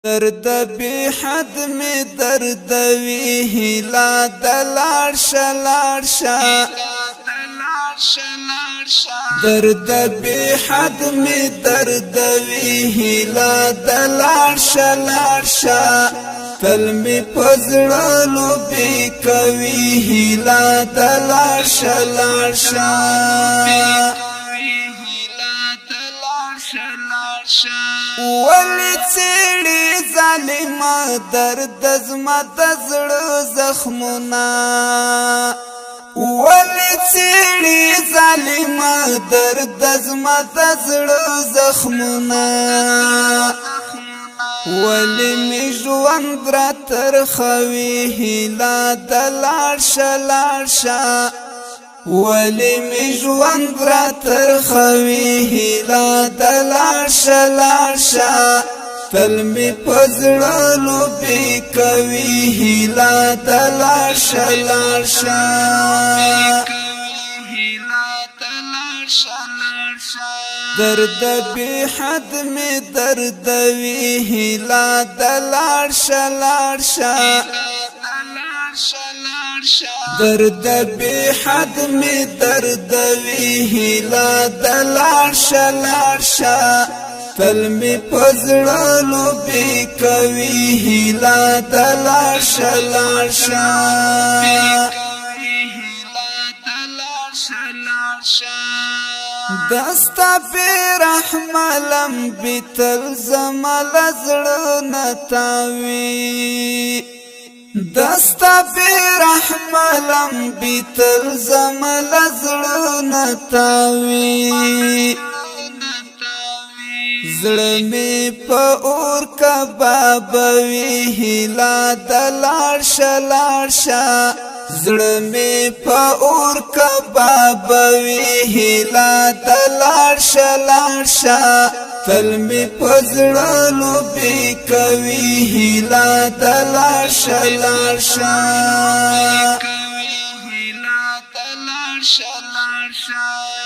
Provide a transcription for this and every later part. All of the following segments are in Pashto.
درد بی حد می درد وی هلا دلار شلار شا درد بی حد می درد وی هلا دلار شلار شا تل می پزړلو بی کوي هلا دلار شلار شا ولی څېړي ظالم درد زما د زړه زخمونه ولی څېړي ظالم درد زما د زړه زخمونه ولی می ژوند را ترخوي هیله د لاړ شه لاړ شه ولی می ژوند را ترخوي هیله د لاړ شه لاړ شه تل می پزړلو بی کوي هیله د لاړ شه لاړ شه درد بی حد می درد وی هیله د لاړ شه لاړ شه درد بی حد می درد وی هیله د لاړ شه لاړ شه تل می پزړلو بی کوي هیله د لاړ شه لاړ شه دستا پی رحملم بیتل زمال زړه نتاوی دستا پی رحملم بیتل زمال زړه نتاوی زړه می په اور کبابوي هیله د لاړ شه لاړ شه زړه می په اور کبابوي هیله د لاړ شه لاړ شه تل می پزړلو بی کوي هیله د لاړ شه لاړ شه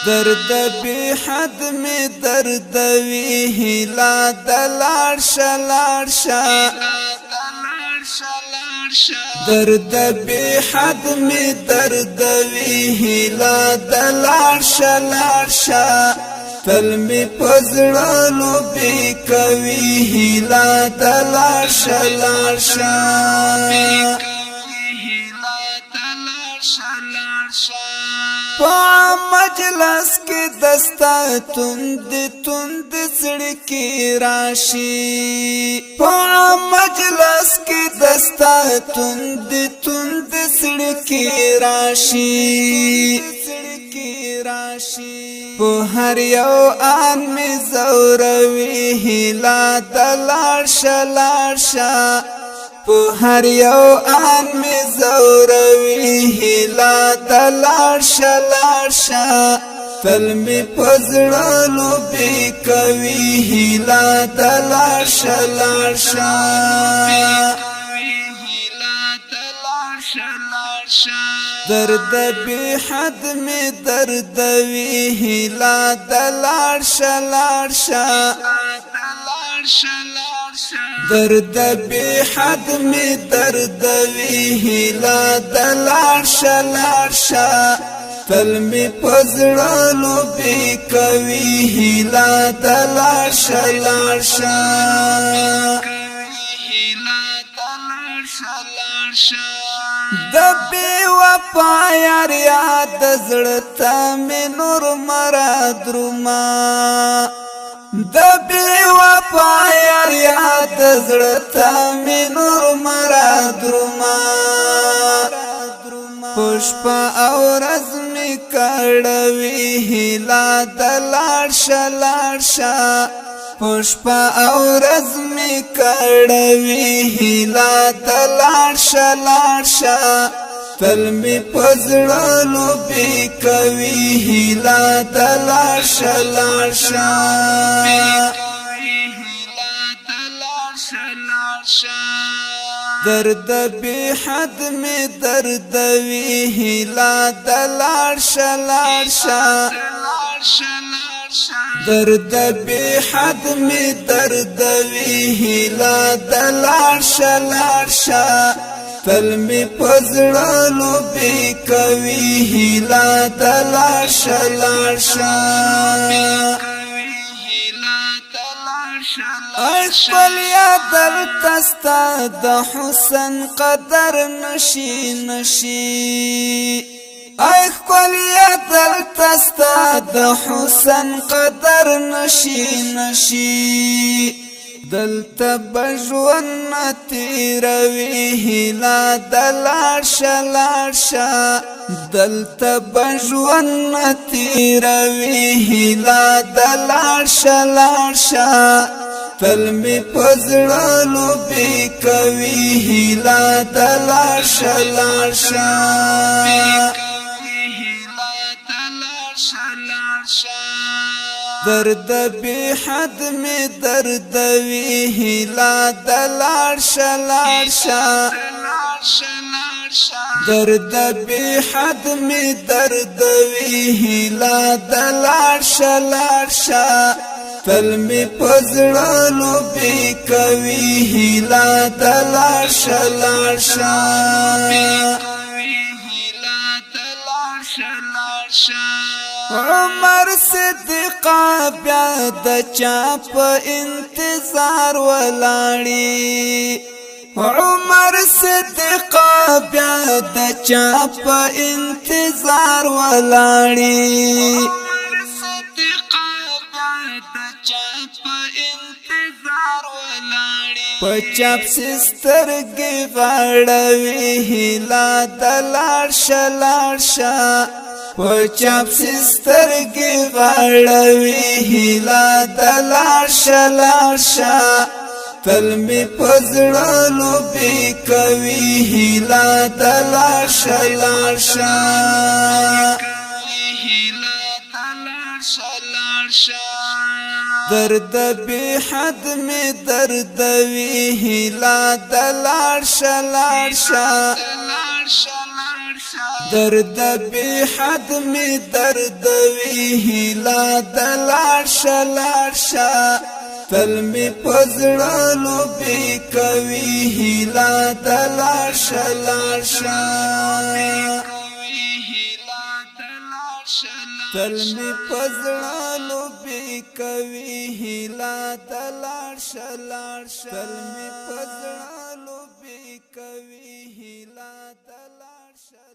درد بی حد می درد وی هیله د لاړ شه لاړ شه درد بی حد می درد وی هیله د لاړ شه لاړ شه تل می پزړلو بی کوي هیله د لاړ شه لاړ شه پا مجلس کی دستا تند تند سڑکی راشی پا مجلس کی دستا تند تند سڑکی راشی په هر یو آن می زوروي هیله د لاړ شه لاړ شه په هر یو آن می زوروي هیله د لاړ شه لاړ شه تل می پزړلو بی کوي هیله د لاړ شه لاړ شه درد بی حد می درد وی هیله د لاړ شه لاړ شه درد بی حد می درد وی هیله د لاړ شه لاړ شه تل می پزړلو بی کوي هیله د لاړ شه لاړ شه د بی وفا یار یاد زړه ته می نور مراد روما د بی وفا یار یاد زړه ته می نور مراد روما پشپ او رزمی کړوي هیله د لاړ شه لاړ شه پشپ او رزمی کړوي هیله د لاړ شه لاړ شه تل می پزړلو بی کوي هیله د لاړ شه لاړ شه درد بی حد می درد وی هیله د لاړ شه لاړ شه درد بی حد می درد وی هیلا دلارشا لارشا تل می پزړلو بی کوي هیلا دلارشا لارشا خپل یادل تستا د حسن قدر نشي خپل یادل تستا د حسن قدر نشي دلته بژوند تیروي هیلا دلارشا دلته بژوند تیروي هیلا دلارشا تل می پزړلو بی کوي هیلا دلارشا درد بی حد می درد وی هیلا دلارشا درد بی حد می درد وی هیلا دلارشا تل می پزړلو بی کوي هیلا دلارشا عمر صدیق بیا د چا په انتظار ولاړی عمر صدیق بیا د چا په انتظار ولاړی پچاپ سسترګي غړوي هیلا دلارشا پچاپ سسترګي غړوي هیلا دلارشا تل می پزړلو بی کوي هیلا دلارشا درد بی حد می درد وی هیلا دلارشا درد بی حد می درد وی هیلا دلارشا تل می پزړلو بی کوي هیلا دلارشا تل می پزړلو بی کوي هیلا دلارشا تل می پزړلو بی کوي هیلا دلارشا